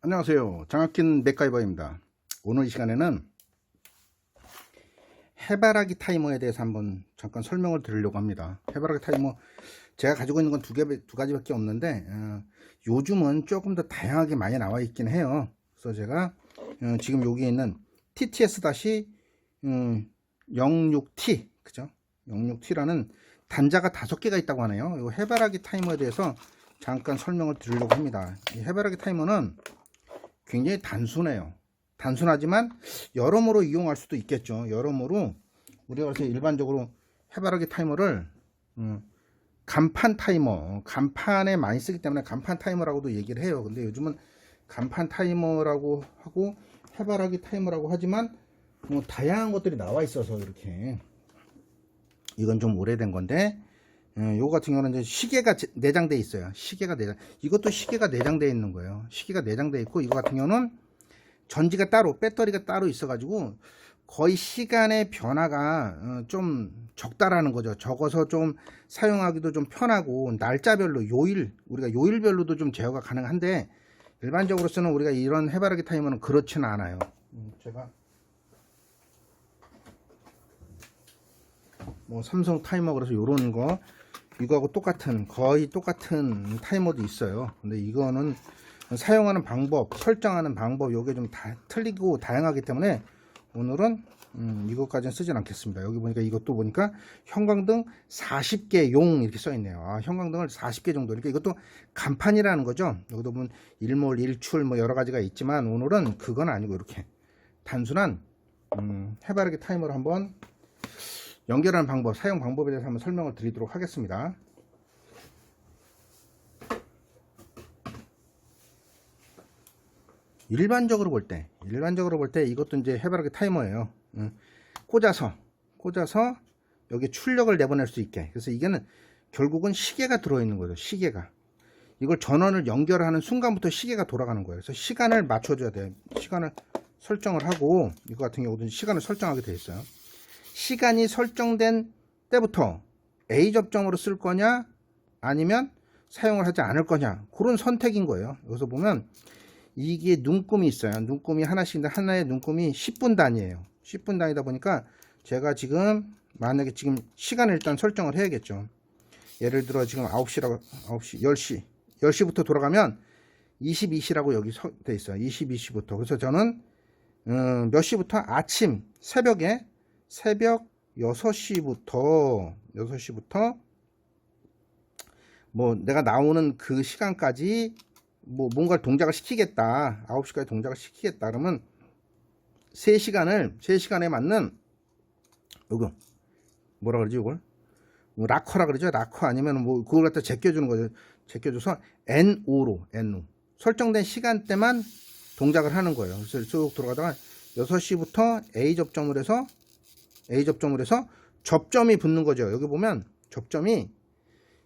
안녕하세요. 장학긴 맥가이버입니다. 오늘 이 시간에는 해바라기 타이머에 대해서 한번 잠깐 설명을 드리려고 합니다. 해바라기 타이머 제가 가지고 있는 건 두 가지밖에 없는데 요즘은 조금 더 다양하게 많이 나와 있긴 해요. 그래서 제가 지금 여기에 있는 TTS-06T 그죠? 06T라는 단자가 5개가 있다고 하네요. 이 해바라기 타이머에 대해서 잠깐 설명을 드리려고 합니다. 이 해바라기 타이머는 굉장히 단순해요. 단순하지만 여러모로 이용할 수도 있겠죠. 여러모로 우리가 그래서 일반적으로 해바라기 타이머를 간판 타이머, 간판에 많이 쓰기 때문에 간판 타이머라고도 얘기를 해요. 근데 요즘은 간판 타이머라고 하고 해바라기 타이머라고 하지만 뭐 다양한 것들이 나와 있어서 이렇게 이건 좀 오래된 건데 요거 같은 경우는 이제 시계가 내장되어 있어요. 시계가 이것도 시계가 내장되어 있는 거예요. 시계가 내장되어 있고, 이거 같은 경우는 전지가 따로, 배터리가 따로 있어가지고 거의 시간의 변화가 좀 적다라는 거죠. 적어서 좀 사용하기도 좀 편하고, 날짜별로 우리가 요일별로도 좀 제어가 가능한데, 일반적으로서는 우리가 이런 해바라기 타이머는 그렇지는 않아요. 제가 뭐 삼성 타이머 그래서 요런 거 이거하고 거의 똑같은 타이머도 있어요. 근데 이거는 사용하는 방법, 설정하는 방법 요게 좀 다 틀리고 다양하기 때문에 오늘은 이것까지는 쓰진 않겠습니다. 여기 보니까 이것도 보니까 형광등 40개 용 이렇게 써 있네요. 형광등을 40개 정도. 그러니까 이것도 간판이라는 거죠. 여기도 보면 일몰, 일출 뭐 여러 가지가 있지만 오늘은 그건 아니고 이렇게 단순한 해바라기 타이머를 한번 연결하는 방법, 사용 방법에 대해서 한번 설명을 드리도록 하겠습니다. 일반적으로 볼 때 이것도 이제 해바라기 타이머예요. 꽂아서 여기 출력을 내보낼 수 있게. 그래서 이게는 결국은 시계가 들어있는 거죠. 시계가. 이걸 전원을 연결하는 순간부터 시계가 돌아가는 거예요. 그래서 시간을 맞춰줘야 돼요. 시간을 설정을 하고, 이거 같은 경우도 시간을 설정하게 되어 있어요. 시간이 설정된 때부터 A 접점으로 쓸 거냐 아니면 사용을 하지 않을 거냐, 그런 선택인 거예요. 여기서 보면 이게 눈금이 있어요. 눈금이 하나씩인데 하나의 눈금이 10분 단위예요. 10분 단위다 보니까 제가 지금 만약에 지금 시간을 일단 설정을 해야겠죠. 예를 들어 지금 10시부터 돌아가면 22시라고 여기 돼 있어요. 22시부터. 그래서 저는 몇 시부터? 아침 새벽 6시부터 뭐 내가 나오는 그 시간까지 뭐 뭔가를 동작을 시키겠다. 9시까지 동작을 시키겠다. 그러면 3시간에 맞는 이거 뭐라 그러지 이걸? 뭐 락커라 그러죠. 락커 아니면 뭐 그걸 갖다 제껴주는 거죠. 제껴줘서 N5로 설정된 시간대만 동작을 하는 거예요. 그래서 쭉 들어가다가 6시부터 A 접점을 해서 접점이 붙는 거죠. 여기 보면 접점이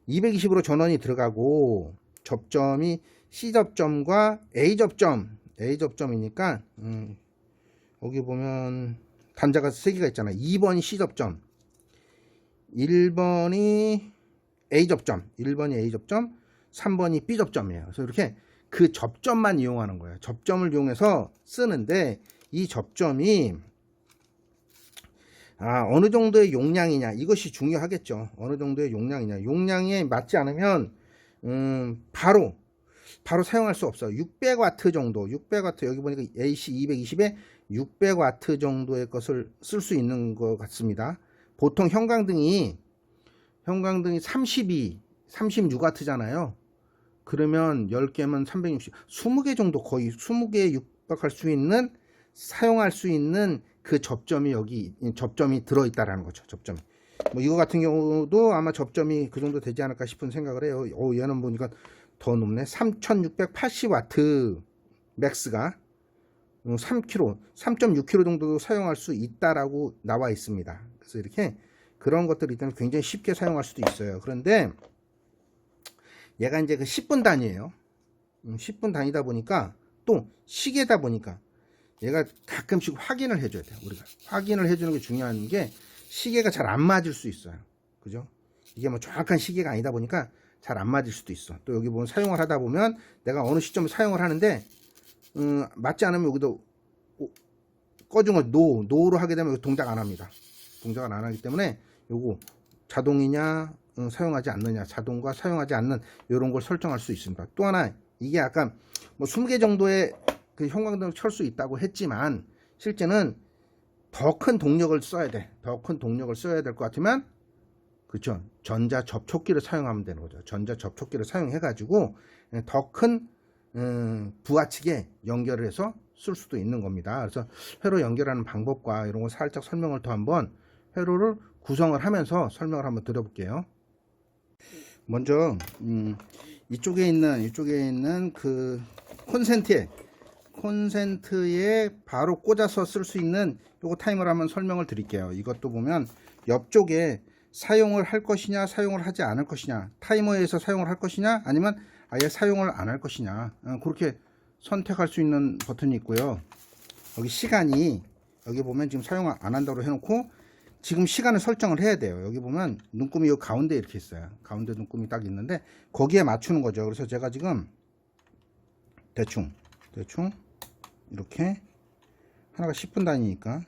220으로 전원이 들어가고, 접점이 C 접점과 A 접점이니까 여기 보면 단자가 3개가 있잖아요. 2번이 C 접점, 1번이 A 접점, 3번이 B 접점이에요. 그래서 이렇게 그 접점만 이용하는 거예요. 접점을 이용해서 쓰는데, 이 접점이 어느 정도의 용량이냐, 이것이 중요하겠죠. 어느 정도의 용량이냐. 용량에 맞지 않으면 바로 사용할 수 없어요. 600W 정도, 600W, 여기 보니까 AC 220에 600W 정도의 것을 쓸 수 있는 것 같습니다. 보통 형광등이 36W잖아요. 그러면 10개면 360, 20개 정도, 거의 20개에 육박할 수 있는, 사용할 수 있는 그 접점이 접점이 들어있다라는 거죠. 접점이. 뭐 이거 같은 경우도 아마 접점이 그 정도 되지 않을까 싶은 생각을 해요. 얘는 보니까 더 높네. 3680W 맥스가 3.6kg 정도 사용할 수 있다라고 나와 있습니다. 그래서 이렇게 그런 것들이 있다면 굉장히 쉽게 사용할 수도 있어요. 그런데 얘가 이제 그 10분 단위예요. 10분 단위다 보니까, 또 시계다 보니까 얘가 가끔씩 확인을 해줘야 돼요. 우리가 확인을 해주는 게 중요한 게, 시계가 잘 안 맞을 수 있어요. 그죠? 이게 뭐 정확한 시계가 아니다 보니까 잘 안 맞을 수도 있어. 또 여기 보면 사용을 하다 보면 내가 어느 시점에 사용을 하는데 맞지 않으면 여기도 꺼준 거 노로 하게 되면 동작 안 합니다. 동작을 안 하기 때문에 요거 자동이냐 사용하지 않느냐, 자동과 사용하지 않는 이런 걸 설정할 수 있습니다. 또 하나, 이게 약간 뭐 20개 정도의 그 형광등을 켤 수 있다고 했지만 실제는 더 큰 동력을 써야 돼. 더 큰 동력을 써야 될 것 같으면, 그렇죠, 전자 접촉기를 사용하면 되는 거죠. 전자 접촉기를 사용해 가지고 더 큰 부하측에 연결을 해서 쓸 수도 있는 겁니다. 그래서 회로 연결하는 방법과 이런 거 살짝 설명을 더 한번 회로를 구성을 하면서 설명을 한번 드려볼게요. 먼저 이쪽에 있는 그 콘센트에 바로 꽂아서 쓸 수 있는 요거 타이머를 한번 설명을 드릴게요. 이것도 보면 옆쪽에 사용을 할 것이냐 사용을 하지 않을 것이냐, 타이머에서 사용을 할 것이냐 아니면 아예 사용을 안 할 것이냐, 그렇게 선택할 수 있는 버튼이 있고요. 여기 시간이, 여기 보면 지금 사용 안 한다고 해놓고 지금 시간을 설정을 해야 돼요. 여기 보면 눈금이 여기 가운데 이렇게 있어요. 가운데 눈금이 딱 있는데 거기에 맞추는 거죠. 그래서 제가 지금 대충 이렇게, 하나가 10분 단위니까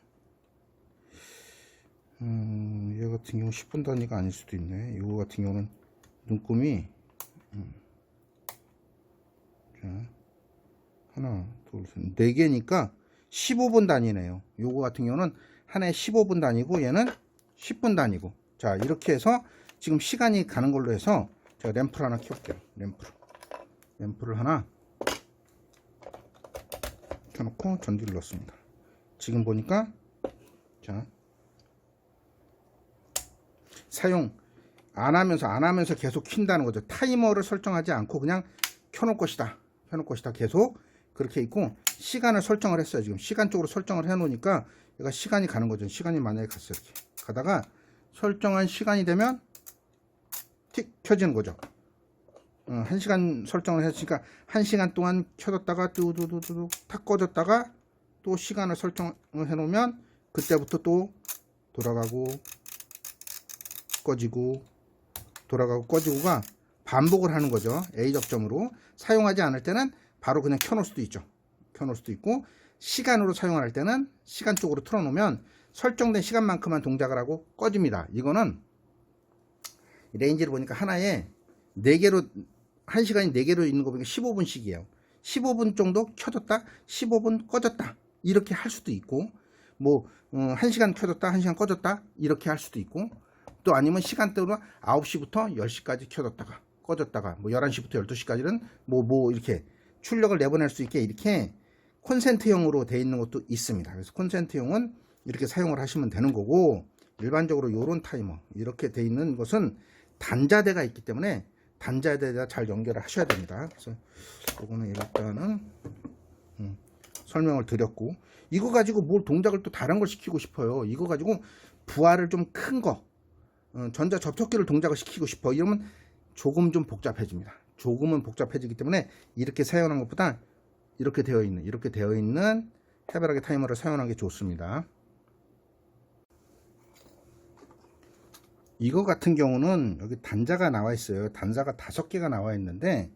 얘 같은 경우 10분 단위가 아닐 수도 있네. 이거 같은 경우는 눈금이 자, 하나 둘 셋 4개니까 15분 단위네요. 요거 같은 경우는 하나에 15분 단위고 얘는 10분 단위고, 자 이렇게 해서 지금 시간이 가는 걸로 해서 제가 램프를 하나 켜볼게요. 램프를 하나 켜놓고 전기를 넣습니다. 지금 보니까 자 사용 안 하면서 계속 킨다는 거죠. 타이머를 설정하지 않고 그냥 켜놓을 것이다 계속 그렇게 있고, 시간을 설정을 했어요. 지금 시간 쪽으로 설정을 해 놓으니까 얘가 시간이 가는 거죠. 시간이 만약에 갔어요. 이렇게 가다가 설정한 시간이 되면 틱 켜지는 거죠. 1시간 설정을 했으니까 1시간 동안 켜뒀다가 뚜두두두 탁 꺼졌다가 또 시간을 설정을 해 놓으면 그때부터 또 돌아가고 꺼지고 돌아가고 꺼지고가 반복을 하는 거죠. A 접점으로 사용하지 않을 때는 바로 그냥 켜놓을 수도 있죠. 켜놓을 수도 있고, 시간으로 사용할 때는 시간 쪽으로 틀어놓으면 설정된 시간만큼만 동작을 하고 꺼집니다. 이거는 레인지를 보니까 하나에 4개로, 1시간이 4개로 있는 거 보니까 15분씩이에요. 15분 정도 켜졌다 15분 꺼졌다 이렇게 할 수도 있고, 뭐 1시간 켜졌다 1시간 꺼졌다 이렇게 할 수도 있고, 또 아니면 시간대로 9시부터 10시까지 켜졌다가 꺼졌다가 뭐 11시부터 12시까지는 뭐 이렇게 출력을 내보낼 수 있게 이렇게 콘센트형으로 되어 있는 것도 있습니다. 그래서 콘센트형은 이렇게 사용을 하시면 되는 거고, 일반적으로 요런 타이머 이렇게 되어 있는 것은 단자대가 있기 때문에 단자대에다 잘 연결을 하셔야 됩니다. 그래서 이거는 일단은 설명을 드렸고, 이거 가지고 뭘 동작을 또 다른 걸 시키고 싶어요. 이거 가지고 부하를 좀 큰 거, 전자 접촉기를 동작을 시키고 싶어 이러면 조금 좀 복잡해집니다. 조금은 복잡해지기 때문에 이렇게 사용하는 것보다 이렇게 되어 있는 해바라기 타이머를 사용하는 게 좋습니다. 이거 같은 경우는 여기 단자가 나와 있어요. 단자가 5개가 나와 있는데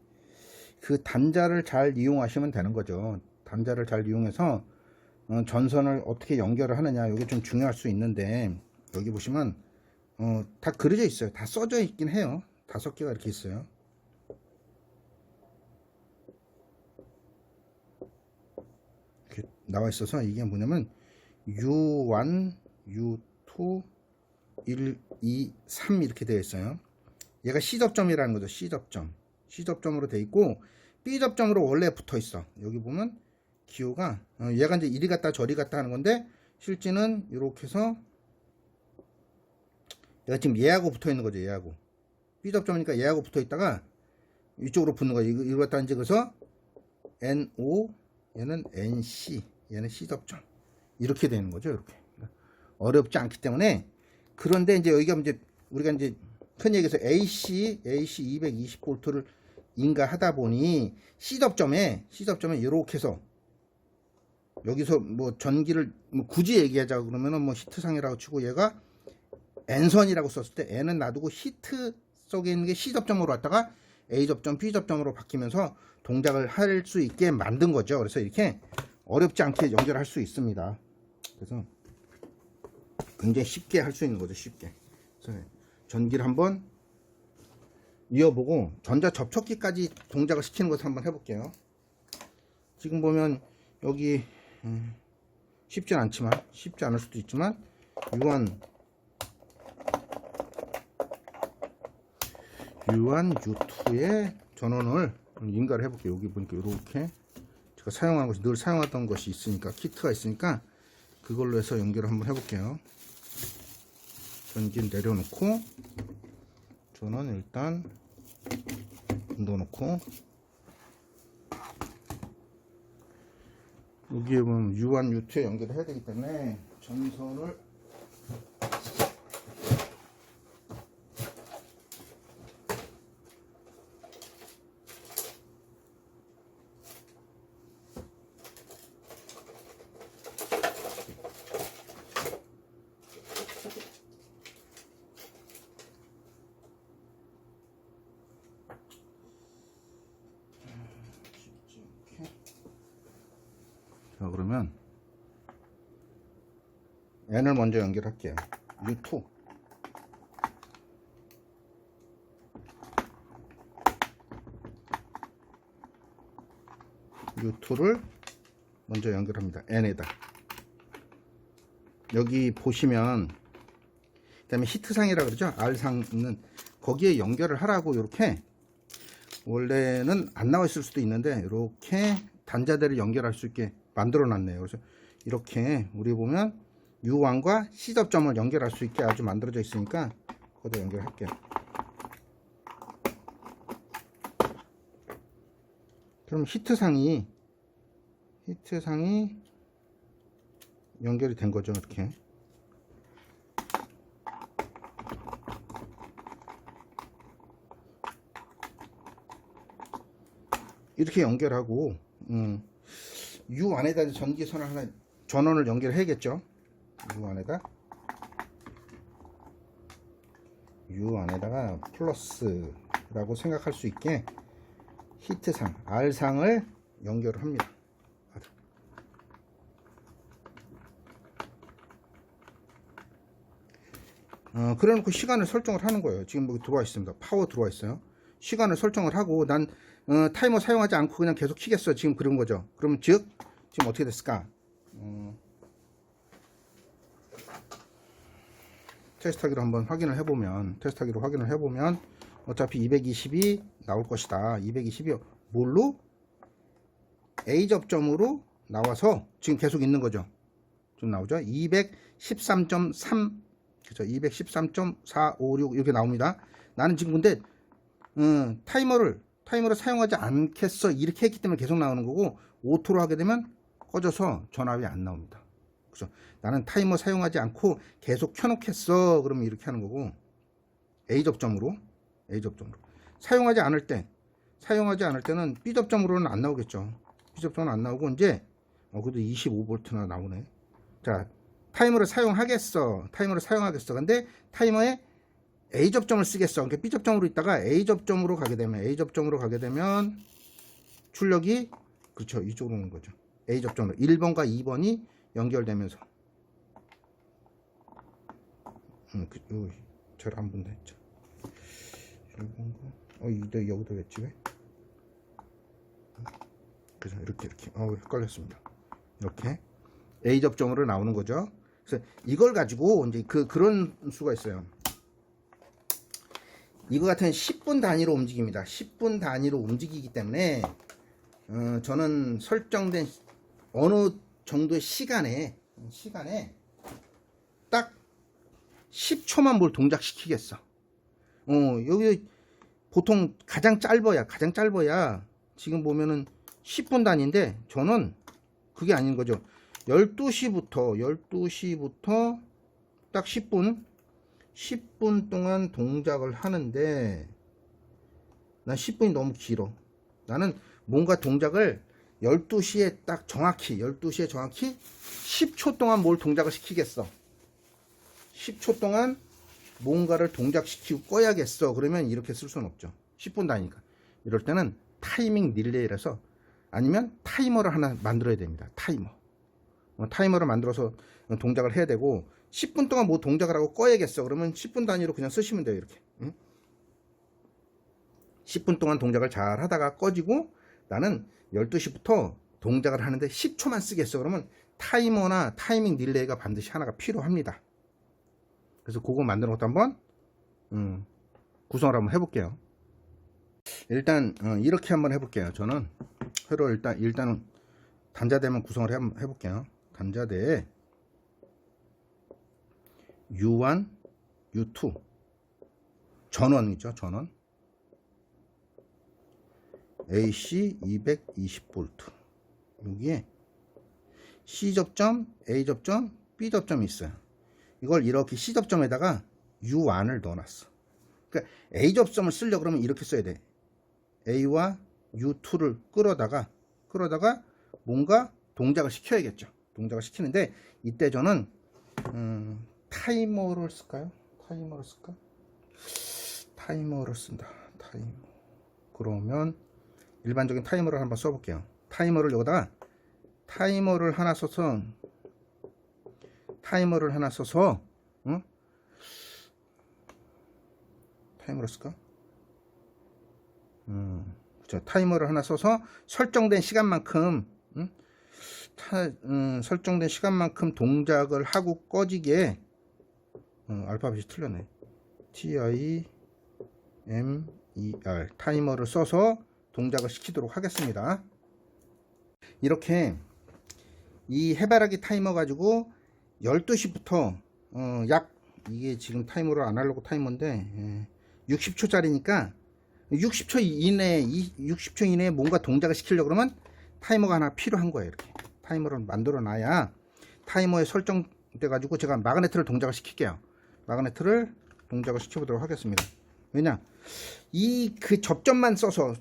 그 단자를 잘 이용하시면 되는 거죠. 단자를 잘 이용해서 전선을 어떻게 연결을 하느냐, 이게 좀 중요할 수 있는데, 여기 보시면 다 그려져 있어요. 다 써져 있긴 해요. 5개가 이렇게 있어요. 이렇게 나와 있어서 이게 뭐냐면 U1, U2, 1, 2, 3 이렇게 되어 있어요. 얘가 C접점이라는 거죠. C접점으로 되어 있고, B접점으로 원래 붙어 있어. 여기 보면 기호가 얘가 이제 이리 갔다 저리 갔다 하는 건데, 실제는 이렇게 해서 얘가 지금 얘하고 붙어 있는 거죠. 얘하고 B접점이니까 얘하고 붙어 있다가 이쪽으로 붙는 거예요. 이거 갖다 이제 그래서 NO, 얘는 NC, 얘는 C접점 이렇게 되는 거죠. 이렇게 어렵지 않기 때문에. 그런데 이제 여기가 이제 우리가 이제 흔히 얘기해서 AC 220V를 인가하다 보니 C접점에 이렇게 해서 여기서 뭐 전기를 뭐 굳이 얘기하자 그러면은 뭐 히트상이라고 치고, 얘가 N선이라고 썼을 때 N은 놔두고 히트 속에 있는 게 C접점으로 왔다가 A접점, B접점으로 바뀌면서 동작을 할 수 있게 만든 거죠. 그래서 이렇게 어렵지 않게 연결할 수 있습니다. 그래서 굉장히 쉽게 할 수 있는 거죠. 쉽게. 그래서 전기를 한번 이어보고 전자 접촉기까지 동작을 시키는 것을 한번 해볼게요. 지금 보면 여기 쉽지 않을 수도 있지만 유한 U2의 전원을 인가를 해볼게요. 여기 보니까 이렇게 제가 사용하는 것이 늘 사용하던 것이 있으니까 키트가 있으니까 그걸로 해서 연결을 한번 해볼게요. 전기 내려놓고 전원 일단 넣어놓고 여기에 보면 U1, U2에 연결을 해야 되기 때문에 전선을 자, 그러면 N을 먼저 연결할게요. U2 U2를 먼저 연결합니다. N에다. 여기 보시면 그다음에 히트상이라 그러죠. R상은 거기에 연결을 하라고 이렇게 원래는 안 나와 있을 수도 있는데 이렇게 단자대를 연결할 수 있게 만들어 놨네요. 그래서 이렇게 우리 보면 U1과 C 접점을 연결할 수 있게 아주 만들어져 있으니까 거기다 연결할게요. 그럼 히트상이 연결이 된 거죠. 이렇게 이렇게 연결하고 U 안에다 전기선을 하나 전원을 연결해야겠죠. U 안에다가 플러스라고 생각할 수 있게 히트상 R상을 연결을 합니다. 그래놓고 시간을 설정을 하는 거예요. 지금 여기 들어와 있습니다. 파워 들어와 있어요. 시간을 설정을 하고 난 타이머 사용하지 않고 그냥 계속 키겠어. 지금 그런 거죠. 그럼 즉 지금 어떻게 됐을까? 테스트하기로 한번 확인을 해보면 어차피 220이 나올 것이다. 220이 뭘로? A 접점으로 나와서 지금 계속 있는 거죠. 좀 나오죠. 213.3 그죠? 213.456 이렇게 나옵니다. 나는 지금 근데 타이머를 사용하지 않겠어 이렇게 했기 때문에 계속 나오는 거고, 오토로 하게 되면 꺼져서 전압이 안 나옵니다. 그죠? 나는 타이머 사용하지 않고 계속 켜놓겠어 그러면 이렇게 하는 거고, A 접점으로 사용하지 않을 때는 B 접점으로는 안 나오겠죠. B 접점은 안 나오고 이제 그래도 25V나 나오네. 자, 타이머를 사용하겠어. 근데 타이머에 A 접점을 쓰겠어. 그러니까 B 접점으로 있다가 A 접점으로 가게 되면 출력이 그렇죠. 이쪽으로 오는 거죠. A 접점으로 1번과 2번이 연결되면서 잘 안 본다 했죠. 1번과 여기다 왜 찍어? 그죠. 이렇게 헷갈렸습니다. 이렇게 A 접점으로 나오는 거죠. 그래서 이걸 가지고 이제 그런 수가 있어요. 이거 같은 10분 단위로 움직입니다. 10분 단위로 움직이기 때문에 저는 설정된 어느 정도의 시간에 딱 10초만 뭘 동작시키겠어. 여기 보통 가장 짧아야 지금 보면은 10분 단위인데 저는 그게 아닌 거죠. 12시부터 딱 10분 동안 동작을 하는데 난 10분이 너무 길어. 나는 뭔가 동작을 12시에 정확히 10초 동안 뭘 동작을 시키겠어. 10초 동안 뭔가를 동작시키고 꺼야겠어. 그러면 이렇게 쓸 수는 없죠. 10분 단위니까. 이럴 때는 타이밍 릴레이라서 아니면 타이머를 하나 만들어야 됩니다. 타이머를 만들어서 동작을 해야 되고 10분 동안 뭐 동작을 하고 꺼야겠어. 그러면 10분 단위로 그냥 쓰시면 돼요. 이렇게 10분 동안 동작을 잘 하다가 꺼지고 나는 12시부터 동작을 하는데 10초만 쓰겠어. 그러면 타이머나 타이밍 릴레이가 반드시 하나가 필요합니다. 그래서 그거 만드는 것도 한번 구성을 한번 해볼게요. 일단 이렇게 한번 해볼게요. 저는 회로 일단은 단자대만 구성을 한번 해볼게요. 단자대에 U1, U2 전원이죠. 전원 AC 220V 여기에 C 접점, A 접점, B 접점이 있어요. 이걸 이렇게 C 접점에다가 U1을 넣어놨어. 그러니까 A 접점을 쓰려고 그러면 이렇게 써야 돼. A와 U2를 끌어다가 뭔가 동작을 시켜야겠죠. 동작을 시키는데 이때 저는 타이머를 쓸까요? 타이머를 쓴다. 그러면 일반적인 타이머를 한번 써볼게요. 타이머를 여기다가 타이머를 하나 써서 타이머를 쓸까? 그렇죠. 타이머를 하나 써서 설정된 시간만큼 동작을 하고 꺼지게 알파벳이 틀렸네. TIMER 타이머를 써서 동작을 시키도록 하겠습니다. 이렇게 이 해바라기 타이머 가지고 12시부터 이게 지금 타이머를 아날로그 타이머인데 60초짜리니까 60초 이내에 뭔가 동작을 시키려고 그러면 타이머가 하나 필요한 거예요. 이렇게 타이머를 만들어 놔야 타이머에 설정돼 가지고 제가 마그네트를 동작을 시킬게요. 마그네트를 동작을 시켜보도록 하겠습니다. 왜냐 그 접점만 써서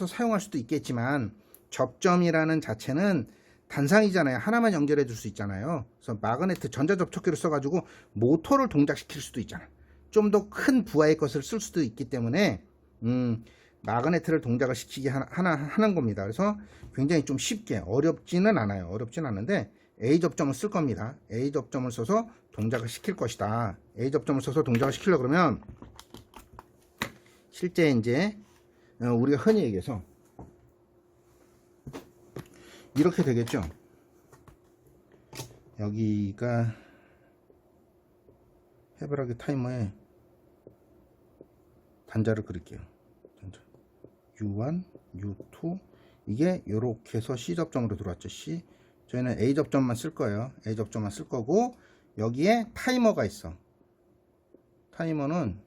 사용할 수도 있겠지만 접점이라는 자체는 단상이잖아요. 하나만 연결해 줄 수 있잖아요. 그래서 마그네트 전자접촉기를 써가지고 모터를 동작시킬 수도 있잖아요. 좀 더 큰 부하의 것을 쓸 수도 있기 때문에 마그네트를 동작을 시키게 하는 겁니다. 그래서 굉장히 좀 쉽게 어렵지는 않아요. 어렵지는 않은데 A 접점을 쓸 겁니다. A 접점을 써서 동작을 시킬 것이다. A 접점을 써서 동작을 시키려고 그러면 실제 이제 우리가 흔히 얘기해서 이렇게 되겠죠. 여기가 해바라기 타이머에 단자를 그릴게요. U1, U2 이게 이렇게 해서 C 접점으로 들어왔죠. C 저희는 A 접점만 쓸 거예요. A 접점만 쓸 거고 여기에 타이머가 있어. 타이머는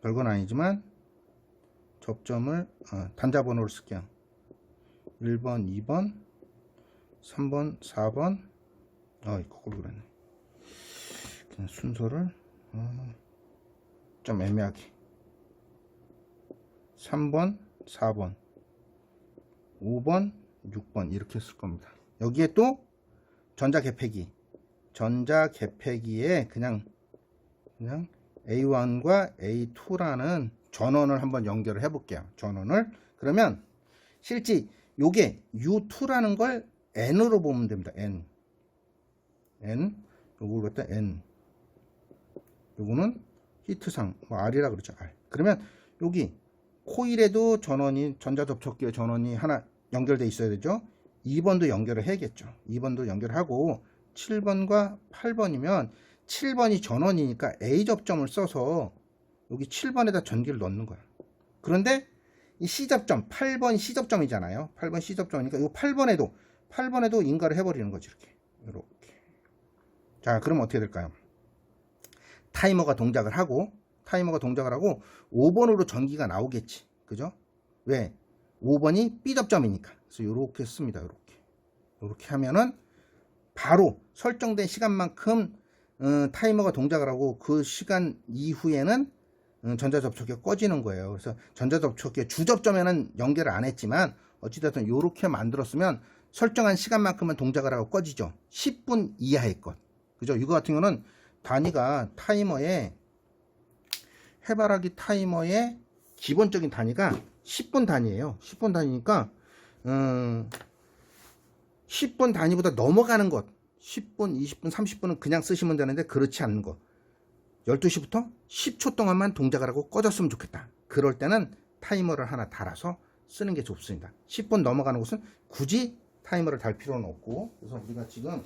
별건 아니지만 접점을 단자 번호를 쓸게요. 1번, 2번, 3번, 4번 거꾸로 그랬네. 그냥 순서를 좀 애매하게 3번, 4번, 5번, 6번 이렇게 쓸 겁니다. 여기에 또 전자개폐기에 그냥 A1과 A2라는 전원을 한번 연결을 해 볼게요. 전원을 그러면 실제 요게 U2라는 걸 N으로 보면 됩니다. N 요걸 갖다 N 요거는 히트상 R이라 그러죠. R. 그러면 여기 코일에도 전자접촉기에 전원이 하나 연결돼 있어야 되죠. 2번도 연결을 해야겠죠. 2번도 연결하고 7번과 8번이면 7번이 전원이니까 A 접점을 써서 여기 7번에다 전기를 넣는 거야. 그런데 이 C 접점 8번 C 접점이잖아요. 8번 C 접점이니까 이 8번에도 인가를 해버리는 거지. 이렇게. 자, 그러면 어떻게 될까요? 타이머가 동작을 하고 5번으로 전기가 나오겠지. 그죠? 왜? 5번이 B 접점이니까. 그래서 이렇게 씁니다. 이렇게 하면은 바로 설정된 시간만큼 타이머가 동작을 하고 그 시간 이후에는 전자접촉기가 꺼지는 거예요. 그래서 전자접촉기의 주접점에는 연결을 안 했지만 어찌됐든 이렇게 만들었으면 설정한 시간만큼은 동작을 하고 꺼지죠. 10분 이하의 것. 그죠? 이거 같은 경우는 단위가 해바라기 타이머의 기본적인 단위가 10분 단위예요. 10분 단위니까 10분 단위보다 넘어가는 것 10분, 20분, 30분은 그냥 쓰시면 되는데 그렇지 않는 거 12시부터 10초 동안만 동작을 하고 꺼졌으면 좋겠다. 그럴 때는 타이머를 하나 달아서 쓰는 게 좋습니다. 10분 넘어가는 곳은 굳이 타이머를 달 필요는 없고, 그래서 우리가 지금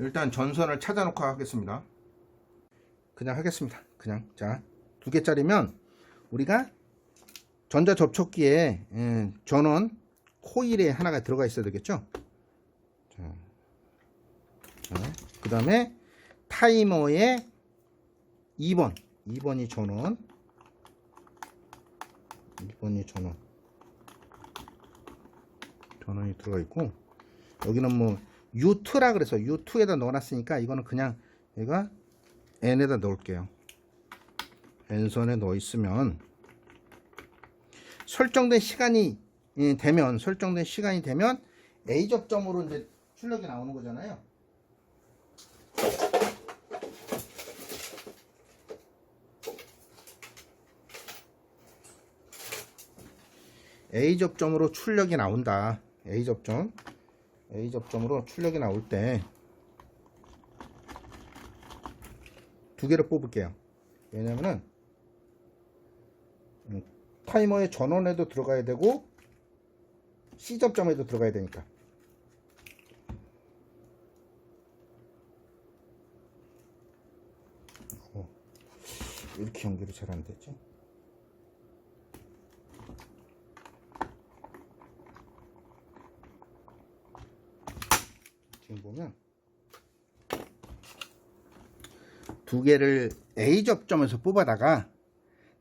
일단 전선을 찾아놓고 하겠습니다. 그냥 하겠습니다. 그냥. 자, 2개짜리면 우리가 전자 접촉기에 전원 코일에 하나가 들어가 있어야 되겠죠. 자, 그 다음에 타이머에 2번이 전원, 2번이 전원이 들어가 있고, 여기는 뭐 U2라 그래서 U2에다 넣어놨으니까 이거는 그냥 얘가 N에다 넣을게요. N선에 넣어 있으면 설정된 시간이 되면 A 접점으로 이제 출력이 나오는 거잖아요. A 접점으로 출력이 나온다. A 접점으로 출력이 나올 때 2개를 뽑을게요. 왜냐면은 타이머의 전원에도 들어가야 되고 C 접점에도 들어가야 되니까. 이렇게 연결이 잘 안 됐지? 지금 보면 2개를 A 접점에서 뽑아다가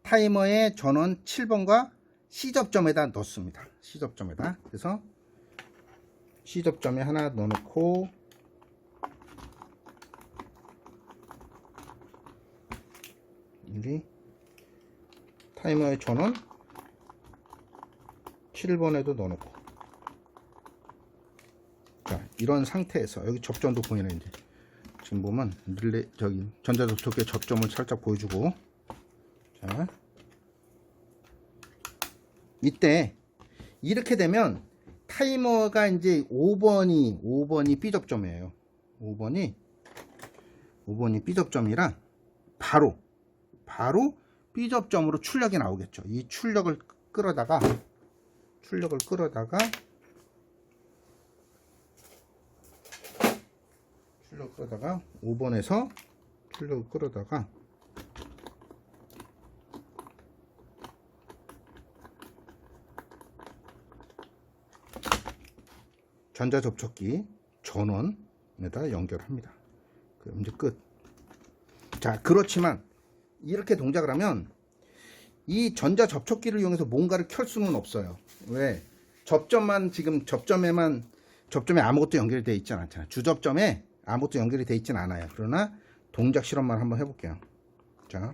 타이머의 전원 7번과 C 접점에다 넣습니다. C 접점에다. 그래서 C 접점에 하나 넣어놓고, 여기 타이머의 전원 7번에도 넣어놓고, 자, 이런 상태에서 여기 접점도 보이네. 이제 지금 보면 전자접촉기의 접점을 살짝 보여주고, 자, 이때 이렇게 되면 타이머가 이제 5번이 B 접점이에요. 5번이 B 접점이라 바로 B 접점으로 출력이 나오겠죠. 이 출력을 끌어다가 5번에서 출력을 끌어다가 전자접촉기 전원에다 연결합니다. 그럼 이제 끝. 자, 그렇지만 이렇게 동작을 하면 이 전자접촉기를 이용해서 뭔가를 켤 수는 없어요. 왜? 접점에 아무것도 연결이 되어 있지 않잖아요. 주접점에 아무것도 연결이 되어 있진 않아요. 그러나 동작 실험만 한번 해볼게요. 자,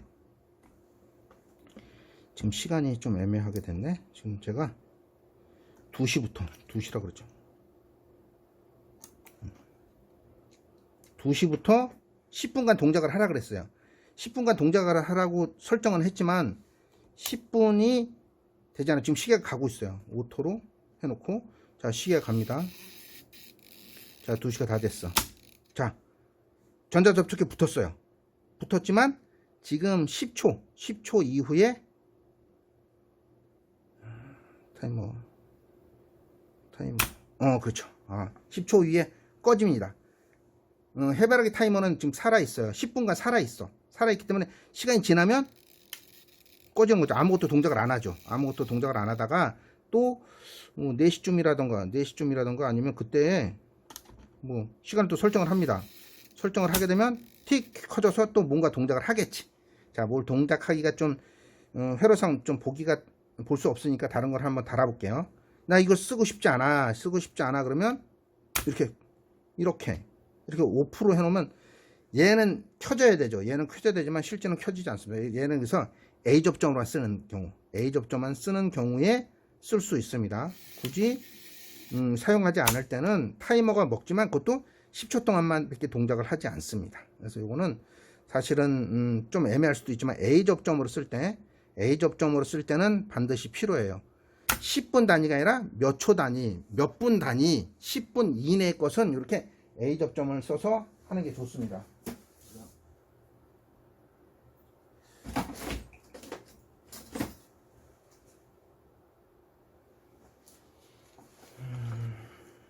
지금 시간이 좀 애매하게 됐네. 지금 제가 2시라 그랬죠. 2시부터 10분간 동작을 하라 그랬어요. 10분간 동작을 하라고 설정은 했지만 10분이 되지 않아. 지금 시계가 가고 있어요. 오토로 해놓고, 자, 시계가 갑니다. 자, 2시가 다 됐어. 자, 전자접촉기 붙었어요. 붙었지만 지금 10초 이후에 타이머 그렇죠. 10초 이후에 꺼집니다. 해바라기 타이머는 지금 살아있어요. 10분간 살아있기 때문에 시간이 지나면 꺼지는 거죠. 아무것도 동작을 안 하죠. 아무것도 동작을 안 하다가 또 4시쯤이라던가 아니면 그때 뭐 시간을 또 설정을 합니다. 설정을 하게 되면 틱 커져서 또 뭔가 동작을 하겠지. 자, 뭘 동작하기가 좀 회로상 좀 볼 수 없으니까 다른 걸 한번 달아볼게요. 나 이거 쓰고 싶지 않아 그러면 이렇게 이렇게 5% 해놓으면 얘는 켜져야 되죠. 얘는 켜져야 되지만 실제는 켜지지 않습니다. 얘는 그래서 A 접점으로만 쓰는 경우, A 접점만 쓰는 경우에 쓸 수 있습니다. 굳이 사용하지 않을 때는 타이머가 먹지만 그것도 10초 동안만 이렇게 동작을 하지 않습니다. 그래서 이거는 사실은 좀 애매할 수도 있지만 A 접점으로 쓸 때는 반드시 필요해요. 10분 단위가 아니라 몇 초 단위, 몇 분 단위, 10분 이내의 것은 이렇게 A 접점을 써서 하는 게 좋습니다.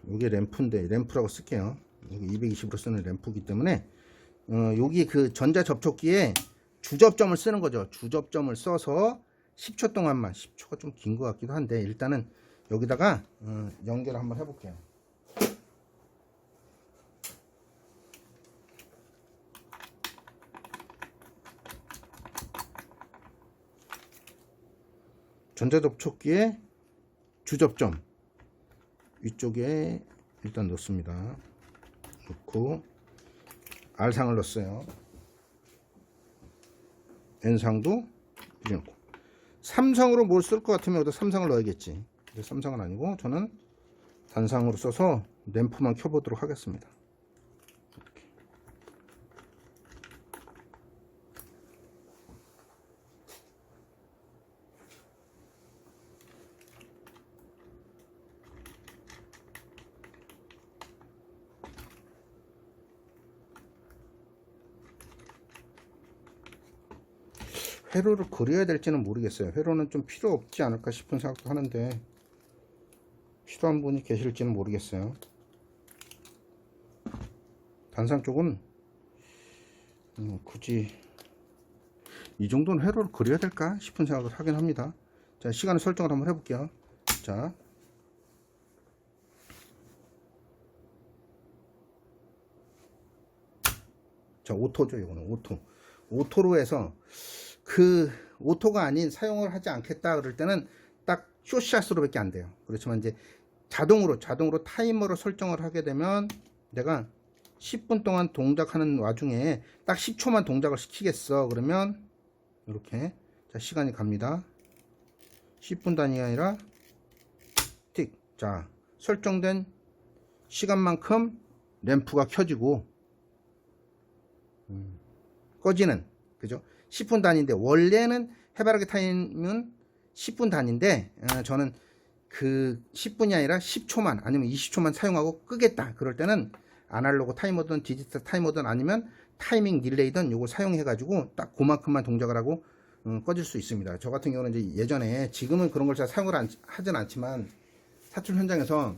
이게 램프인데 램프라고 쓸게요. 여기 220으로 쓰는 램프이기 때문에 여기 그 전자 접촉기에 주접점을 쓰는 거죠. 주접점을 써서 10초 동안만, 10초가 좀 긴 것 같기도 한데 일단은 여기다가 연결을 한번 해볼게요. 전자 접촉기에 주접점 위쪽에 일단 넣습니다. 넣고 R상을 넣었어요. N상도 넣고 삼상으로 뭘 쓸 것 같으면 여기다 삼상을 넣어야겠지. 근데 삼상은 아니고 저는 단상으로 써서 램프만 켜보도록 하겠습니다. 이렇게. 회로를 그려야 될지는 모르겠어요. 회로는 좀 필요 없지 않을까 싶은 생각도 하는데 필요한 분이 계실지는 모르겠어요. 단상 쪽은 굳이 이 정도는 회로를 그려야 될까 싶은 생각을 하긴 합니다. 자, 시간 설정을 한번 해볼게요. 자, 오토죠. 이거는 오토로 해서 그 오토가 아닌 사용을 하지 않겠다 그럴 때는 딱 숏샷으로 밖에 안 돼요. 그렇지만 이제 자동으로 타이머로 설정을 하게 되면 내가 10분 동안 동작하는 와중에 딱 10초만 동작을 시키겠어. 그러면 이렇게 자, 시간이 갑니다. 10분 단위가 아니라 틱. 자, 설정된 시간만큼 램프가 켜지고 꺼지는, 그죠? 10분 단위인데 원래는 해바라기 타임은 10분 단위인데 저는 그 10분이 아니라 10초만 아니면 20초만 사용하고 끄겠다. 그럴 때는 아날로그 타이머든 디지털 타이머든 아니면 타이밍 딜레이든 요거 사용해 가지고 딱 그만큼만 동작을 하고 꺼질 수 있습니다. 저 같은 경우는 이제 예전에, 지금은 그런 걸 잘 사용을 하진 않지만 사출 현장에서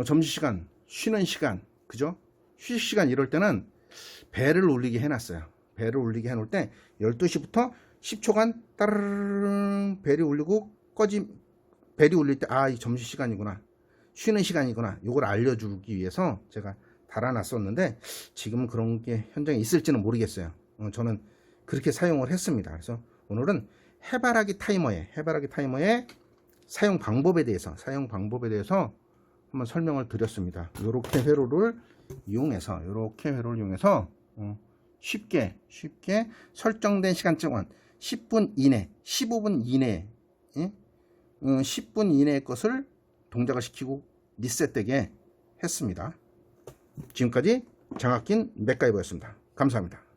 점심시간, 쉬는 시간, 그죠? 휴식 시간 이럴 때는 벨을 울리게 해놨어요. 벨을 울리게 해놓을 때 12시부터 10초간 따르릉 벨이 울리고 벨이 울릴 때 이 점심시간이구나, 쉬는 시간이구나, 요걸 알려주기 위해서 제가 달아놨었는데 지금은 그런 게 현장에 있을지는 모르겠어요. 저는 그렇게 사용을 했습니다. 그래서 오늘은 해바라기 타이머의 사용 방법에 대해서 한번 설명을 드렸습니다. 이렇게 회로를 이용해서 쉽게 설정된 시간 동안 10분 이내, 15분 이내, 10분 이내의 것을 동작을 시키고 리셋되게 했습니다. 지금까지 장학긴 맥가이버였습니다. 감사합니다.